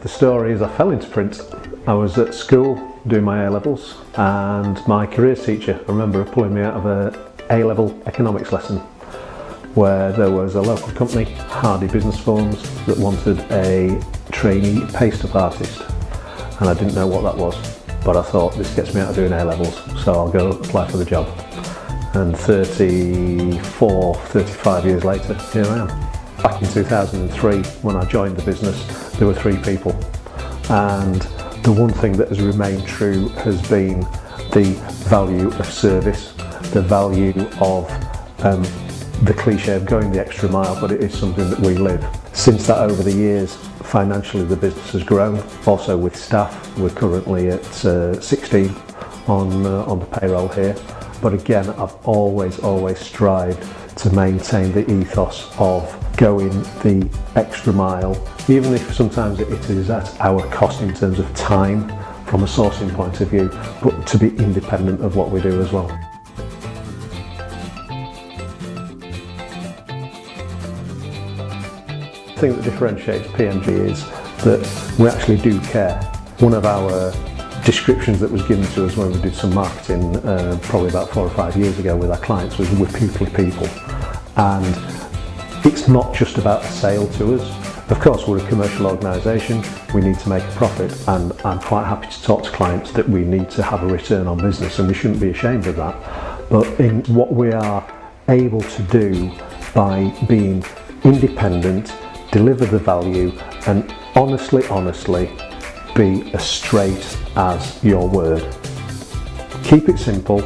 The story is I fell into print. I was at school doing my A-levels, and my careers teacher, I remember her pulling me out of a A-level economics lesson where there was a local company, Hardy Business Forms, that wanted a trainee paste-up artist, and I didn't know what that was, but I thought this gets me out of doing A-levels, so I'll go apply for the job. And 35 years later, here I am. Back in 2003, when I joined the business, there were 3 people, and the one thing that has remained true has been the value of service, the value of the cliche of going the extra mile, but it is something that we live. Since that, over the years, financially the business has grown. Also with staff, we're currently at 16 on the payroll here. But again, I've always strived to maintain the ethos of going the extra mile, even if sometimes it is at our cost in terms of time from a sourcing point of view, but to be independent of what we do as well. The thing that differentiates PMG is that we actually do care. One of our descriptions that was given to us when we did some marketing probably about 4 or 5 years ago with our clients was we're people to people, and it's not just about a sale to us. Of course, we're a commercial organisation, we need to make a profit, and I'm quite happy to talk to clients that we need to have a return on business, and we shouldn't be ashamed of that. But in what we are able to do by being independent, deliver the value, and honestly be as straight as your word. Keep it simple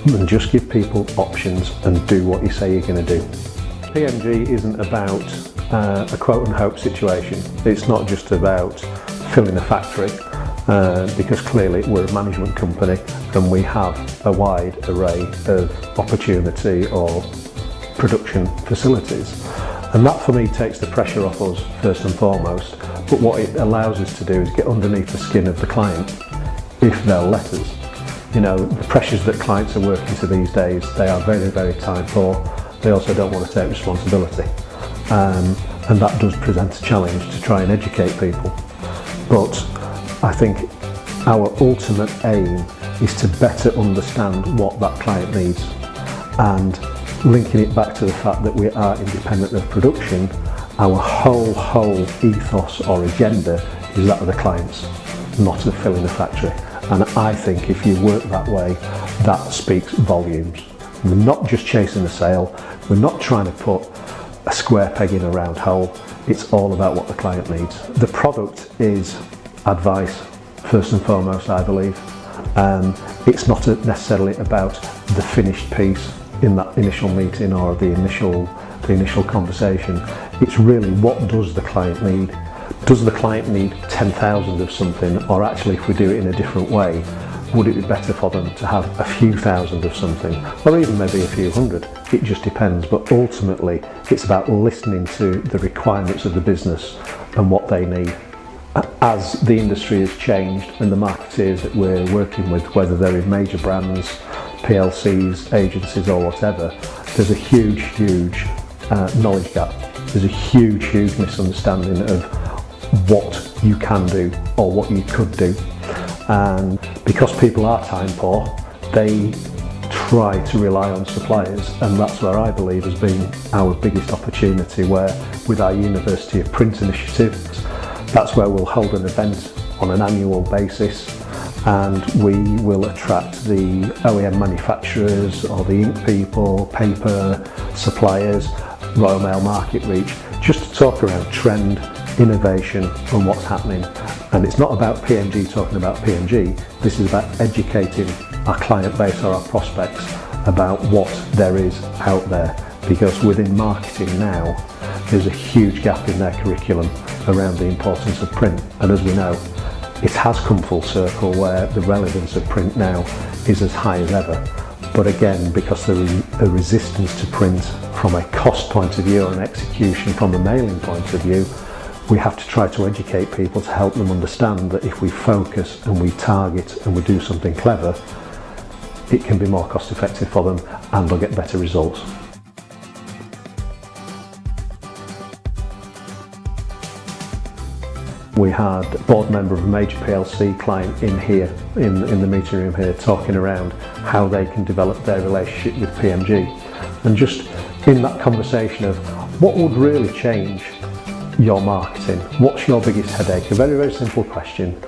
and just give people options and do what you say you're going to do. PMG isn't about a quote and hope situation. It's not just about filling a factory, because clearly we're a management company and we have a wide array of opportunity or production facilities. And that for me takes the pressure off us first and foremost, but what it allows us to do is get underneath the skin of the client if they'll let us. You know, the pressures that clients are working to these days, they are very time poor. They also don't want to take responsibility. And that does present a challenge to try and educate people. But I think our ultimate aim is to better understand what that client needs, and linking it back to the fact that we are independent of production, our whole ethos or agenda is that of the clients, not of filling a factory. And I think if you work that way, that speaks volumes. We're not just chasing a sale, we're not trying to put a square peg in a round hole, it's all about what the client needs. The product is advice, first and foremost, I believe. It's not necessarily about the finished piece in that initial meeting or the initial conversation. It's really, what does the client need? Does the client need 10,000 of something, or actually if we do it in a different way, would it be better for them to have a few thousand of something, or even maybe a few hundred? It just depends, but ultimately it's about listening to the requirements of the business and what they need. As the industry has changed and the marketeers that we're working with, whether they're in major brands, PLCs, agencies or whatever, there's a huge knowledge gap. There's a huge misunderstanding of what you can do or what you could do. And because people are time poor, they try to rely on suppliers, and that's where I believe has been our biggest opportunity, where with our University of Print initiative, that's where we'll hold an event on an annual basis, and we will attract the OEM manufacturers or the ink people, paper suppliers, Royal Mail market reach, just to talk around trend, innovation and what's happening. And it's not about PMG talking about PMG, this is about educating our client base or our prospects about what there is out there, because within marketing now there's a huge gap in their curriculum around the importance of print. And as we know, it has come full circle where the relevance of print now is as high as ever. But again, because there is a resistance to print from a cost point of view or an execution from a mailing point of view, we have to try to educate people to help them understand that if we focus and we target and we do something clever, it can be more cost effective for them and they'll get better results. We had a board member of a major PLC client in here, in the meeting room here, talking around how they can develop their relationship with PMG. And just in that conversation of what would really change your marketing, what's your biggest headache? A very, very simple question.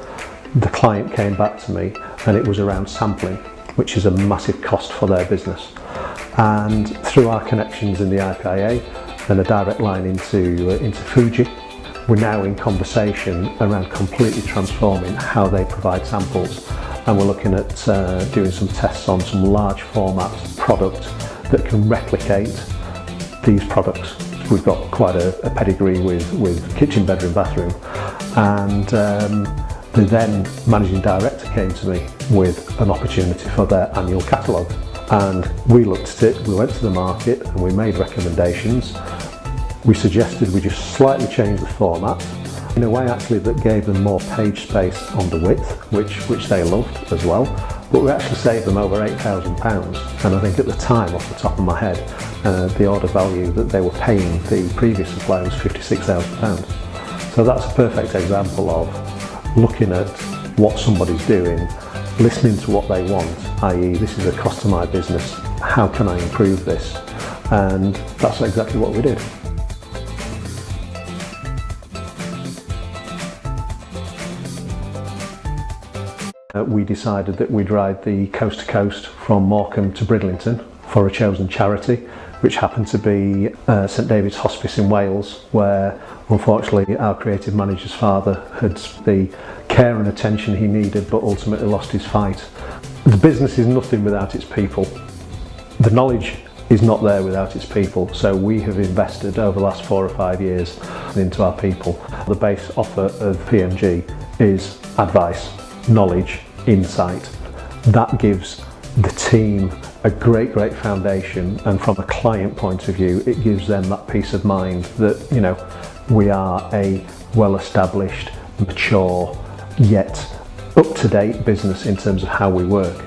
The client came back to me and it was around sampling, which is a massive cost for their business. And through our connections in the IPIA and a direct line into Fuji, we're now in conversation around completely transforming how they provide samples, and we're looking at doing some tests on some large format product that can replicate these products. We've got quite a pedigree with kitchen, bedroom, bathroom, and the then managing director came to me with an opportunity for their annual catalogue, and we looked at it, we went to the market and we made recommendations. We suggested we just slightly change the format in a way actually that gave them more page space on the width, which they loved as well, but we actually saved them over £8,000, and I think at the time, off the top of my head, the order value that they were paying the previous supplier was £56,000. So that's a perfect example of looking at what somebody's doing, listening to what they want, i.e. this is a cost to my business, how can I improve this? And that's exactly what we did. We decided that we'd ride the coast to coast from Morecambe to Bridlington for a chosen charity, which happened to be St David's Hospice in Wales, where unfortunately our creative manager's father had the care and attention he needed but ultimately lost his fight. The business is nothing without its people. The knowledge is not there without its people, so we have invested over the last 4 or 5 years into our people. The base offer of PMG is advice, knowledge, insight. That gives the team a great foundation, and from a client point of view it gives them that peace of mind that, you know, we are a well-established, mature yet up-to-date business in terms of how we work.